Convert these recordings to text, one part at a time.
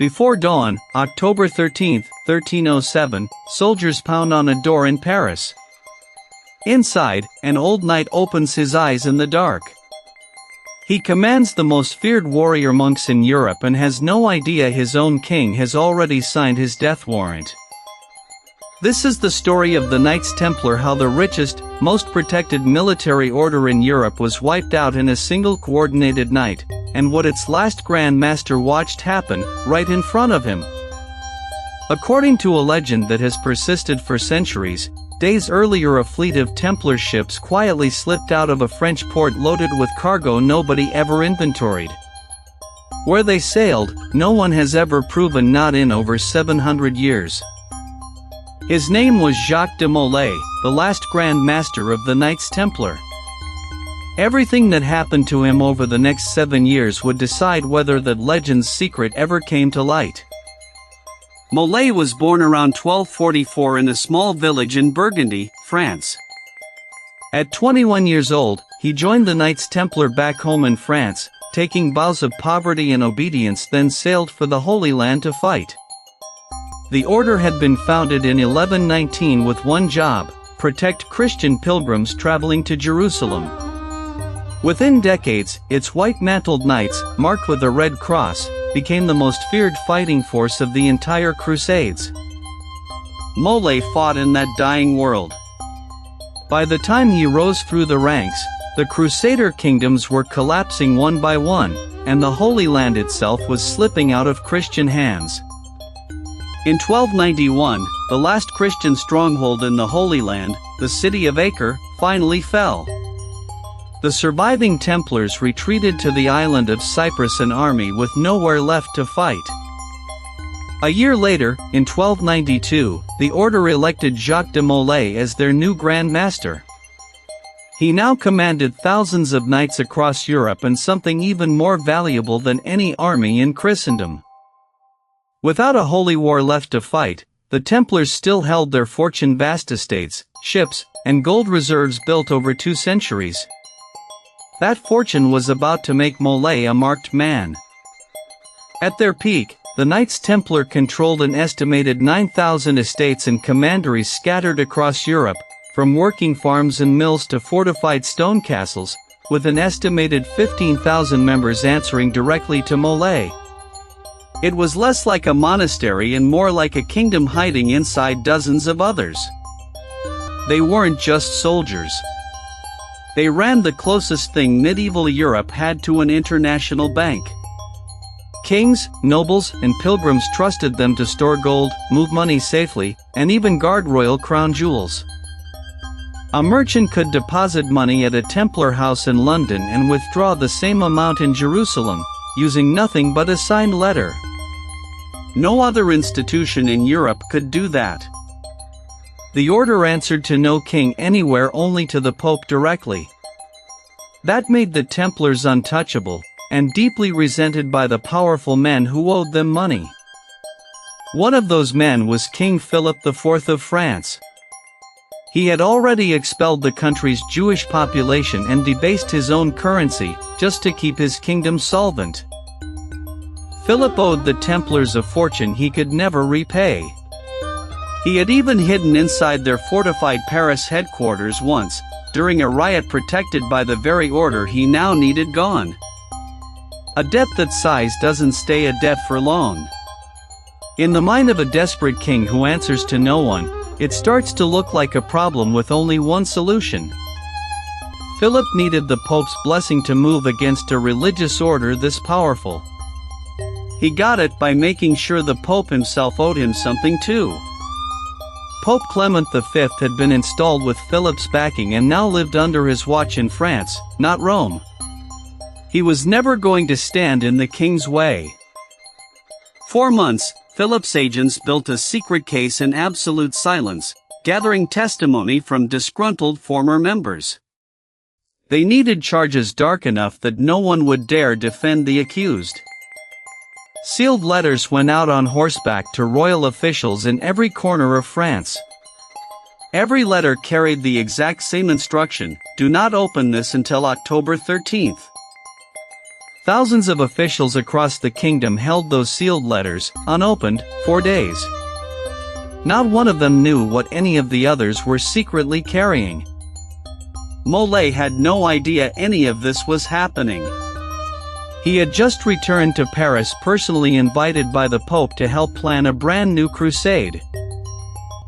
Before dawn, October 13, 1307, soldiers pound on a door in Paris. Inside, an old knight opens his eyes in the dark. He commands the most feared warrior monks in Europe and has no idea his own king has already signed his death warrant. This is the story of the Knights Templar, how the richest, most protected military order in Europe was wiped out in a single coordinated night, and what its last Grand Master watched happen, right in front of him. According to a legend that has persisted for centuries, days earlier a fleet of Templar ships quietly slipped out of a French port loaded with cargo nobody ever inventoried. Where they sailed, no one has ever proven, not in over 700 years. His name was Jacques de Molay, the last Grand Master of the Knights Templar. Everything that happened to him over the next 7 years would decide whether that legend's secret ever came to light. Molay was born around 1244 in a small village in Burgundy, France. At 21 years old, he joined the Knights Templar back home in France, taking vows of poverty and obedience, then sailed for the Holy Land to fight. The order had been founded in 1119 with one job: protect Christian pilgrims traveling to Jerusalem. Within decades, its white-mantled knights, marked with a red cross, became the most feared fighting force of the entire Crusades. Molay fought in that dying world. By the time he rose through the ranks, the Crusader kingdoms were collapsing one by one, and the Holy Land itself was slipping out of Christian hands. In 1291, the last Christian stronghold in the Holy Land, the city of Acre, finally fell. The surviving Templars retreated to the island of Cyprus, an army with nowhere left to fight. A year later, in 1292, the order elected Jacques de Molay as their new Grand Master. He now commanded thousands of knights across Europe and something even more valuable than any army in Christendom. Without a holy war left to fight, the Templars still held their fortune: vast estates, ships, and gold reserves built over 2 centuries. That fortune was about to make Molay a marked man. At their peak, the Knights Templar controlled an estimated 9,000 estates and commanderies scattered across Europe, from working farms and mills to fortified stone castles, with an estimated 15,000 members answering directly to Molay. It was less like a monastery and more like a kingdom hiding inside dozens of others. They weren't just soldiers. They ran the closest thing medieval Europe had to an international bank. Kings, nobles, and pilgrims trusted them to store gold, move money safely, and even guard royal crown jewels. A merchant could deposit money at a Templar house in London and withdraw the same amount in Jerusalem, using nothing but a signed letter. No other institution in Europe could do that. The order answered to no king anywhere, only to the Pope directly. That made the Templars untouchable, and deeply resented by the powerful men who owed them money. One of those men was King Philip IV of France. He had already expelled the country's Jewish population and debased his own currency, just to keep his kingdom solvent. Philip owed the Templars a fortune he could never repay. He had even hidden inside their fortified Paris headquarters once, during a riot protected by the very order he now needed gone. A debt that size doesn't stay a debt for long. In the mind of a desperate king who answers to no one, it starts to look like a problem with only one solution. Philip needed the Pope's blessing to move against a religious order this powerful. He got it by making sure the Pope himself owed him something too. Pope Clement V had been installed with Philip's backing and now lived under his watch in France, not Rome. He was never going to stand in the king's way. 4 months, Philip's agents built a secret case in absolute silence, gathering testimony from disgruntled former members. They needed charges dark enough that no one would dare defend the accused. Sealed letters went out on horseback to royal officials in every corner of France. Every letter carried the exact same instruction: do not open this until October 13th. Thousands of officials across the kingdom held those sealed letters, unopened, for days. Not one of them knew what any of the others were secretly carrying. Molay had no idea any of this was happening. He had just returned to Paris, personally invited by the Pope to help plan a brand new crusade.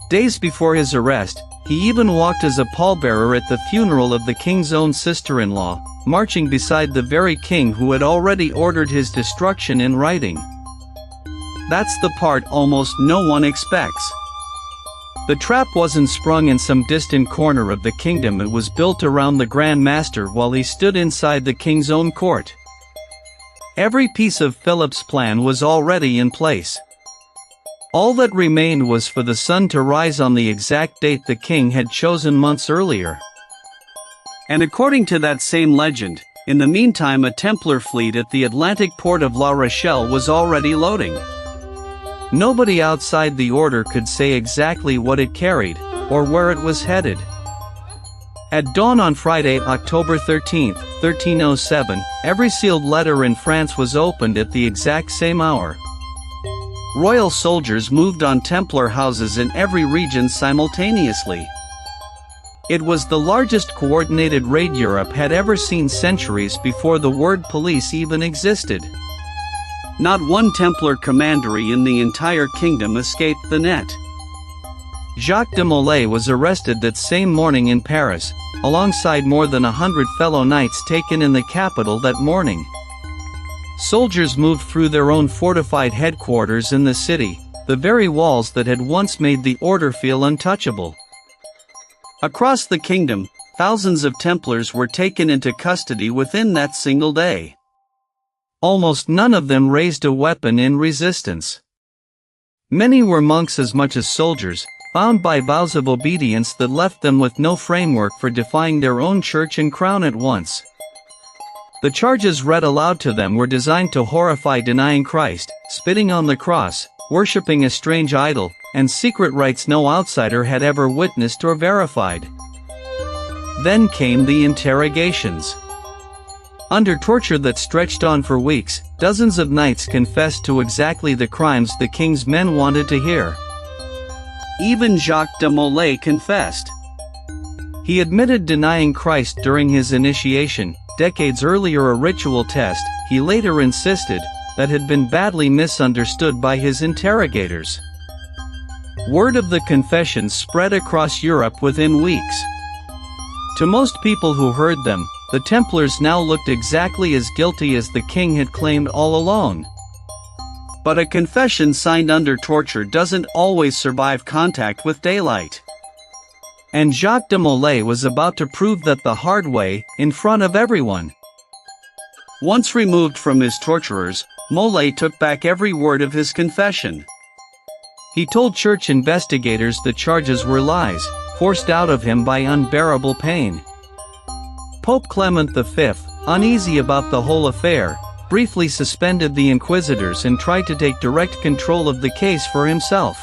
Days before his arrest, he even walked as a pallbearer at the funeral of the king's own sister-in-law, marching beside the very king who had already ordered his destruction in writing. That's the part almost no one expects. The trap wasn't sprung in some distant corner of the kingdom, it was built around the Grand Master while he stood inside the king's own court. Every piece of Philip's plan was already in place. All that remained was for the sun to rise on the exact date the king had chosen months earlier. And according to that same legend, in the meantime a Templar fleet at the Atlantic port of La Rochelle was already loading. Nobody outside the order could say exactly what it carried, or where it was headed. At dawn on Friday, October 13, 1307, every sealed letter in France was opened at the exact same hour. Royal soldiers moved on Templar houses in every region simultaneously. It was the largest coordinated raid Europe had ever seen, centuries before the word police even existed. Not one Templar commandery in the entire kingdom escaped the net. Jacques de Molay was arrested that same morning in Paris, alongside more than 100 fellow knights taken in the capital that morning. Soldiers moved through their own fortified headquarters in the city, the very walls that had once made the order feel untouchable. Across the kingdom, thousands of Templars were taken into custody within that single day. Almost none of them raised a weapon in resistance. Many were monks as much as soldiers, bound by vows of obedience that left them with no framework for defying their own church and crown at once. The charges read aloud to them were designed to horrify denying Christ, spitting on the cross, worshipping a strange idol, and secret rites no outsider had ever witnessed or verified. Then came the interrogations. Under torture that stretched on for weeks, dozens of knights confessed to exactly the crimes the king's men wanted to hear. Even Jacques de Molay confessed. He admitted denying Christ during his initiation, decades earlier a ritual test, he later insisted, that had been badly misunderstood by his interrogators. Word of the confessions spread across Europe within weeks. To most people who heard them, the Templars now looked exactly as guilty as the king had claimed all along. But a confession signed under torture doesn't always survive contact with daylight. And Jacques de Molay was about to prove that the hard way, in front of everyone. Once removed from his torturers, Molay took back every word of his confession. He told church investigators the charges were lies, forced out of him by unbearable pain. Pope Clement V, uneasy about the whole affair, briefly suspended the inquisitors and tried to take direct control of the case for himself.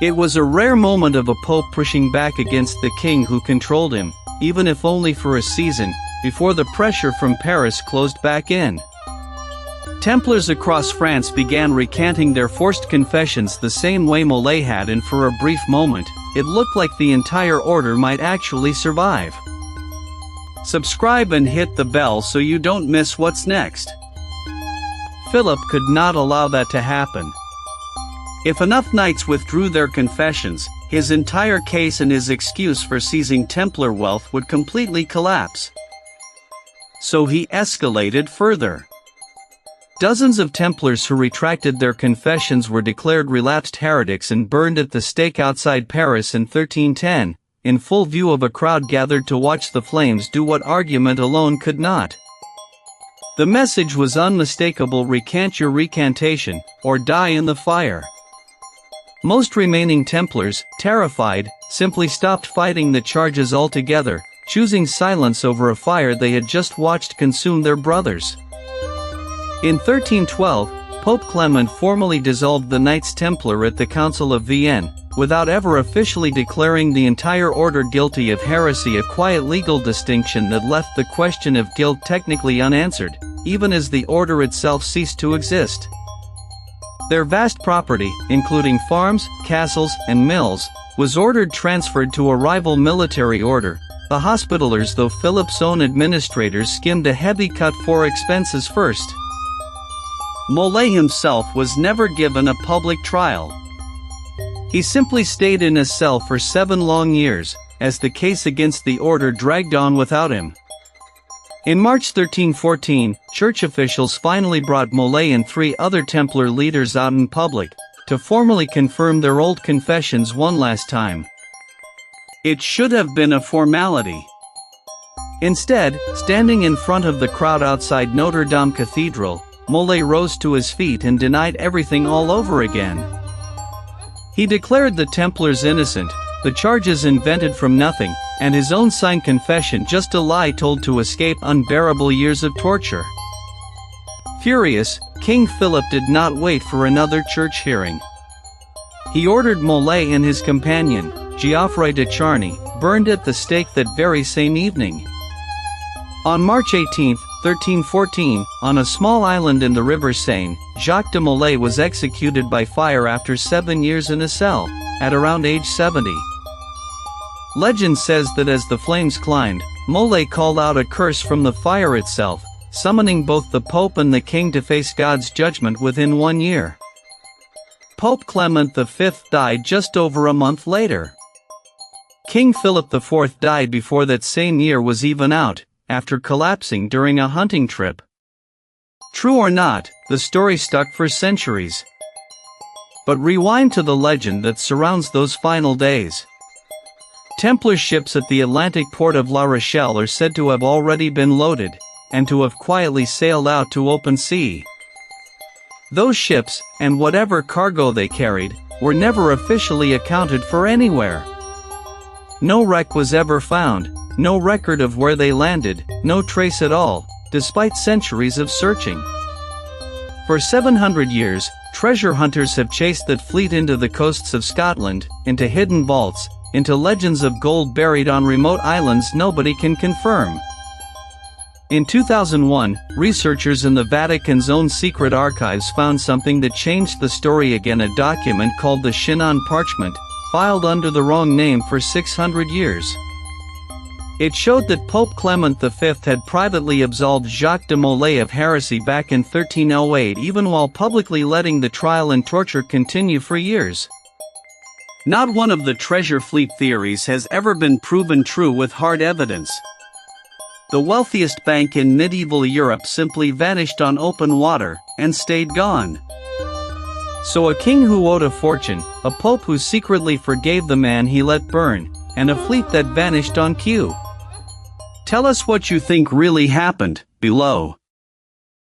It was a rare moment of a pope pushing back against the king who controlled him, even if only for a season, before the pressure from Paris closed back in. Templars across France began recanting their forced confessions the same way Molay had, and for a brief moment, it looked like the entire order might actually survive. Subscribe and hit the bell so you don't miss what's next. Philip could not allow that to happen. If enough knights withdrew their confessions, his entire case and his excuse for seizing Templar wealth would completely collapse. So he escalated further. Dozens of Templars who retracted their confessions were declared relapsed heretics and burned at the stake outside Paris in 1310, in full view of a crowd gathered to watch the flames do what argument alone could not. The message was unmistakable: recant your recantation, or die in the fire. Most remaining Templars, terrified, simply stopped fighting the charges altogether, choosing silence over a fire they had just watched consume their brothers. In 1312, Pope Clement formally dissolved the Knights Templar at the Council of Vienne, without ever officially declaring the entire order guilty of heresy, a quiet legal distinction that left the question of guilt technically unanswered. even as the order itself ceased to exist. Their vast property, including farms, castles, and mills, was ordered transferred to a rival military order, the Hospitallers, though Philip's own administrators skimmed a heavy cut for expenses first. Molay himself was never given a public trial. He simply stayed in a cell for 7 long years, as the case against the order dragged on without him. In March 1314, church officials finally brought Molay and 3 other Templar leaders out in public, to formally confirm their old confessions one last time. It should have been a formality. Instead, standing in front of the crowd outside Notre Dame Cathedral, Molay rose to his feet and denied everything all over again. He declared the Templars innocent, the charges invented from nothing, and his own signed confession just a lie told to escape unbearable years of torture. Furious, King Philip did not wait for another church hearing. He ordered Molay and his companion, Geoffrey de Charny, burned at the stake that very same evening. On March 18, 1314, on a small island in the river Seine, Jacques de Molay was executed by fire after 7 years in a cell, at around age 70. Legend says that as the flames climbed, Molay called out a curse from the fire itself, summoning both the Pope and the King to face God's judgment within 1 year. Pope Clement V died just over a month later. King Philip IV died before that same year was even out, after collapsing during a hunting trip. True or not, the story stuck for centuries. But rewind to the legend that surrounds those final days. Templar ships at the Atlantic port of La Rochelle are said to have already been loaded, and to have quietly sailed out to open sea. Those ships, and whatever cargo they carried, were never officially accounted for anywhere. No wreck was ever found, no record of where they landed, no trace at all, despite centuries of searching. For 700 years, treasure hunters have chased that fleet into the coasts of Scotland, into hidden vaults, into legends of gold buried on remote islands nobody can confirm. In 2001, researchers in the Vatican's own secret archives found something that changed the story again, a document called the Chinon Parchment, filed under the wrong name for 600 years. It showed that Pope Clement V had privately absolved Jacques de Molay of heresy back in 1308, even while publicly letting the trial and torture continue for years. Not one of the treasure fleet theories has ever been proven true with hard evidence. The wealthiest bank in medieval Europe simply vanished on open water, and stayed gone. So a king who owed a fortune, a pope who secretly forgave the man he let burn, and a fleet that vanished on cue. Tell us what you think really happened, below.